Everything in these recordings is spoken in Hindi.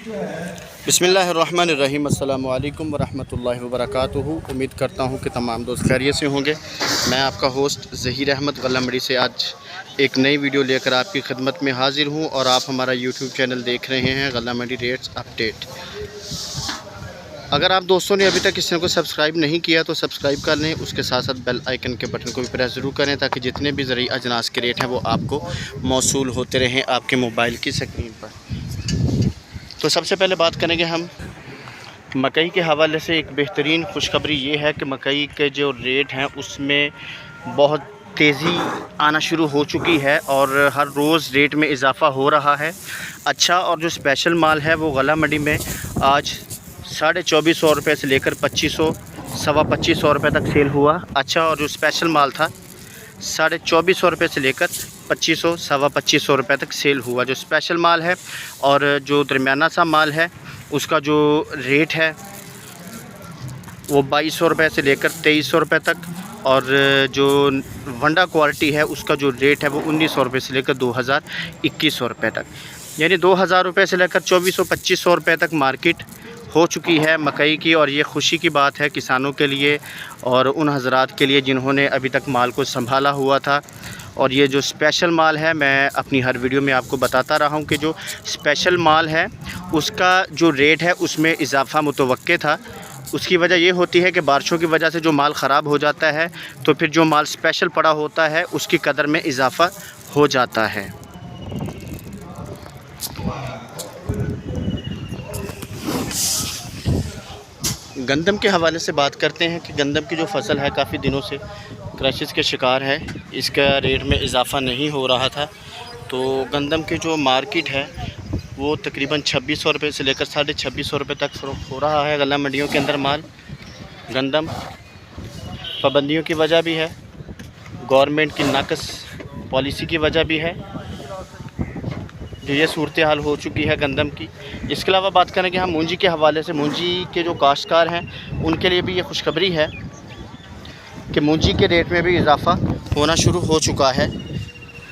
बिस्मिल्लाहिर्रहमानिर्रहीम। अस्सलामु अलैकुम वरहमतुल्लाहि वबरकातुहू। उम्मीद करता हूँ कि तमाम दोस्त खैरियत से होंगे। मैं आपका होस्ट ज़हीर अहमद गल्ला मंडी से आज एक नई वीडियो लेकर आपकी खिदमत में हाज़िर हूँ और आप हमारा यूट्यूब चैनल देख रहे हैं गल्ला मंडी रेट्स अपडेट। अगर आप दोस्तों ने अभी तक किसी को सब्सक्राइब नहीं किया तो सब्सक्राइब कर लें, उसके साथ साथ बेल आइकन के बटन को भी प्रेस ज़रूर करें ताकि जितने भी ज़रूरी अजनास के रेट हैं वो आपको मौसूल होते रहें आपके मोबाइल की स्क्रीन पर। तो सबसे पहले बात करेंगे हम मकई के हवाले से। एक बेहतरीन खुशखबरी ये है कि मकई के जो रेट हैं उसमें बहुत तेज़ी आना शुरू हो चुकी है और हर रोज़ रेट में इजाफ़ा हो रहा है। अच्छा, और जो स्पेशल माल है वो गला मंडी में आज 2450 रुपये से लेकर 2500 सवा 2500 रुपये तक सेल हुआ। अच्छा, और जो स्पेशल माल था 2450 रुपये से लेकर 2500 सवा 2500 रुपये तक सेल हुआ जो स्पेशल माल है। और जो दरमियाना सा माल है उसका जो रेट है वो 2200 रुपये से लेकर 2300 रुपये तक, और जो वंडा क्वालिटी है उसका जो रेट है वो 1900 रुपये से लेकर 2100 रुपये तक, यानी 2000 रुपये से लेकर 2400-2500 रुपये तक मार्केट हो चुकी है मकई की। और ये खुशी की बात है किसानों के लिए और उन हज़रात के लिए जिन्होंने अभी तक माल को संभाला हुआ था। और ये जो स्पेशल माल है, मैं अपनी हर वीडियो में आपको बताता रहा हूँ कि जो स्पेशल माल है उसका जो रेट है उसमें इजाफ़ा मुतवक्के था। उसकी वजह ये होती है कि बारिशों की वजह से जो माल ख़राब हो जाता है तो फिर जो माल स्पेशल पड़ा होता है उसकी कदर में इजाफ़ा हो जाता है। गंदम के हवाले से बात करते हैं कि गंदम की जो फसल है काफ़ी दिनों से क्रैशेस के शिकार है, इसका रेट में इजाफ़ा नहीं हो रहा था। तो गंदम की जो मार्केट है वो तकरीबन 2600 रुपये से लेकर 2650 रुपये तक फ़रोख्त हो रहा है गला मंडियों के अंदर माल। गंदम पाबंदियों की वजह भी है, गवर्नमेंट की नाकस पॉलिसी की वजह भी है जो ये सूरत हाल हो चुकी है गंदम की। इसके अलावा बात करें कि हम मूंजी के हवाले से, मूंजी के जो काश्तकार हैं उनके लिए भी ये खुशखबरी है कि मूंजी के रेट में भी इजाफ़ा होना शुरू हो चुका है,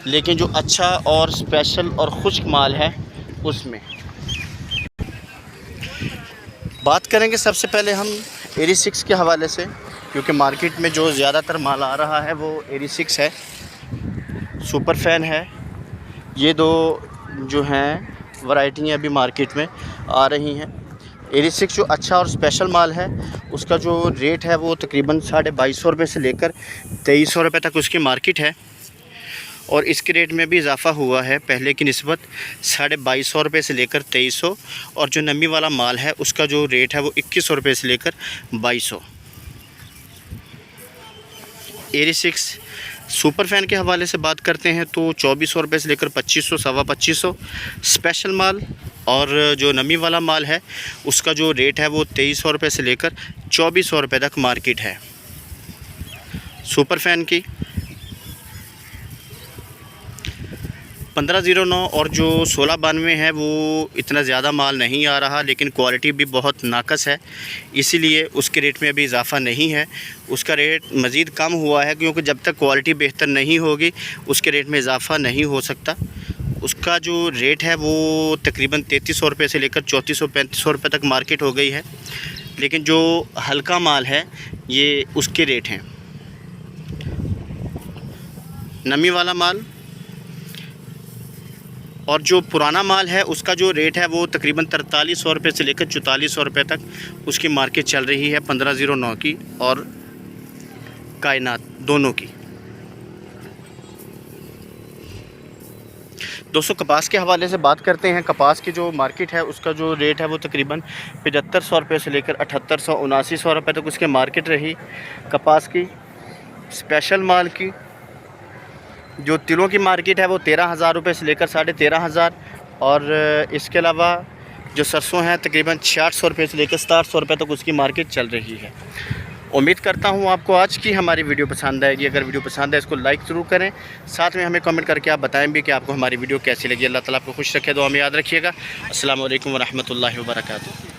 लेकिन जो अच्छा और स्पेशल और खुश्क माल है उसमें बात करेंगे। सबसे पहले हम 86 के हवाले से, क्योंकि मार्केट में जो ज़्यादातर माल आ रहा है वो 86 है, सुपर फैन है। ये दो जो हैं वैरायटियाँ अभी मार्केट में आ रही हैं। 86 जो अच्छा और स्पेशल माल है उसका जो रेट है वो तकरीबन 2250 रुपये से लेकर 2300 रुपये तक उसकी मार्केट है। और इसके रेट में भी इजाफ़ा हुआ है पहले की निस्बत, 2250 रुपये से लेकर 2300। और जो नमी वाला माल है उसका जो रेट है वो 2100 रुपये से लेकर 2200। 86 सुपर फैन के हवाले से बात करते हैं तो 2400 रुपये से लेकर 2500 सवा 2500 स्पेशल माल। और जो नमी वाला माल है उसका जो रेट है वो 2300 रुपये से लेकर 2400 रुपये तक मार्केट है सुपर फैन की। 1509 और जो 1692 है वो इतना ज़्यादा माल नहीं आ रहा, लेकिन क्वालिटी भी बहुत नाकस है, इसीलिए उसके रेट में अभी इजाफ़ा नहीं है। उसका रेट मज़ीद कम हुआ है क्योंकि जब तक क्वालिटी बेहतर नहीं होगी उसके रेट में इजाफ़ा नहीं हो सकता। उसका जो रेट है वो तकरीबन 3300 रुपये से लेकर 3400-3500 रुपये तक मार्केट हो गई है, लेकिन जो हल्का माल है ये उसके रेट हैं। नमी वाला माल और जो पुराना माल है उसका जो रेट है वो तकरीबन 4300 रुपये से लेकर 4400 रुपये तक उसकी मार्केट चल रही है, 1509 की और कायनात दोनों की। दोस्तों कपास के हवाले से बात करते हैं। कपास की जो मार्केट है उसका जो रेट है वो तकरीबन 7500 रुपये से लेकर 7800-7900 रुपये तक उसकी मार्केट रही कपास की। स्पेशल माल की जो तिलों की मार्केट है वो 13000 रुपये से लेकर 13500। और इसके अलावा जो सरसों है तकरीबन 6600 रुपये से लेकर 6700 रुपये तक उसकी मार्केट चल रही है। उम्मीद करता हूँ आपको आज की हमारी वीडियो पसंद आएगी। अगर वीडियो पसंद है इसको लाइक ज़रूर करें, साथ में हमें कमेंट करके आप बताएं भी कि आपको हमारी वीडियो कैसी लगी। अल्लाह ताला आपको खुश रखे, दुआ में याद रखिएगा। अस्सलाम वालेकुम व रहमतुल्लाहि व बरकातुहू।